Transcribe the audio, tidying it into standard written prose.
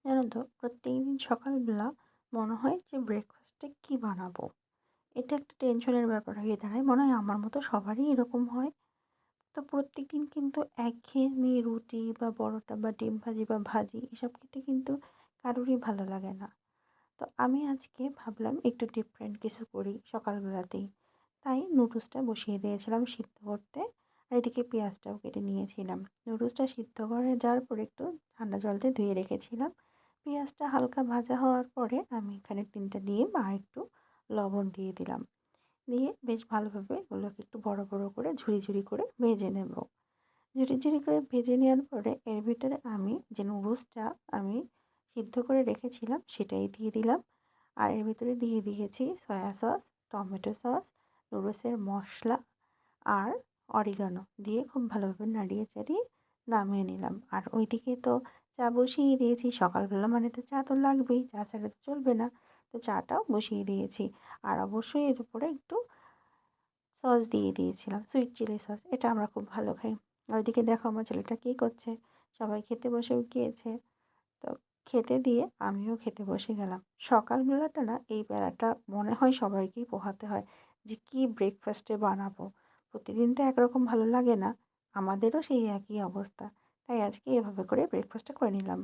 জানো তো প্রত্যেকদিন সকালবেলা মনে হয় যে ব্রেকফাস্টে কি বানাবো? এটা একটা টেনশনের ব্যাপার হয়ে দাঁড়ায়। মনে হয় আমার মতো সবারই এরকম হয়। তো প্রত্যেকদিন কিন্তু একঘেয়েমি রুটি বা পরোটা বা ডিম ভাজি বা ভাজি এসব খেতে কিন্তু কারোরই ভালো লাগে না। তো আমি আজকে ভাবলাম একটু ডিফারেন্ট কিছু করি সকালবেলাতেই। তাই নুডলসটা বসিয়ে দিয়েছিলাম সিদ্ধ করতে। আর এদিকে পেঁয়াজটাও কেটে নিয়েছিলাম। নুডলসটা সিদ্ধ হয়ে যাওয়ার পরে একটু ঠান্ডা জল দিয়ে ধুয়ে রেখেছিলাম। পেঁয়াজটা হালকা ভাজা হওয়ার পরে আমি এখানে ৩ টা ডিম আর একটু লবণ দিয়ে দিলাম। দিয়ে বেশ ভালোভাবে ওগুলোকে একটু বড়, বড় করে ঝুরি, ঝুরি করে ভেজে নেব। ঝুরি, ঝুরি করে ভেজে নেওয়ার পরে এর ভিতরে আমি যে নুডলসটা আমি সিদ্ধ করে রেখেছিলাম সেটাই দিয়ে দিলাম। আর এর ভিতরে দিয়ে দিয়েছি সয়া সস, টমেটো সস, নুডলসের মসলা আর অরিগানো দিয়ে খুব ভালোভাবে নাড়িয়ে চাড়িয়ে নামিয়ে নিলাম। আর ওইদিকে তো চা বসিয়ে দিয়েছি। সকালবেলা মানে তো চা তো লাগবেই। চা ছাড়া তো চলবে না। তো চাটাও বসিয়ে দিয়েছি। আর অবশ্যই এর উপরে একটু সস দিয়ে দিয়েছিলাম। Sweet chili sauce. এটা আমরা খুব ভালো খাই। আর ওইদিকে দেখো আমার ছেলেটা কী করছে? সবাই খেতে বসেও গিয়েছে। তো খেতে দিয়ে আমিও খেতে বসে গেলাম। সকালবেলাটা না এই বেলাটা মনে হয় সবাইকেই পোহাতে হয় যে কী ব্রেকফাস্টে বানাবো। প্রতিদিন তো একরকম ভালো লাগে না। আমাদেরও সেই একই অবস্থা। তাই আজকে এভাবে করে ব্রেকফাস্টটা করে নিলাম।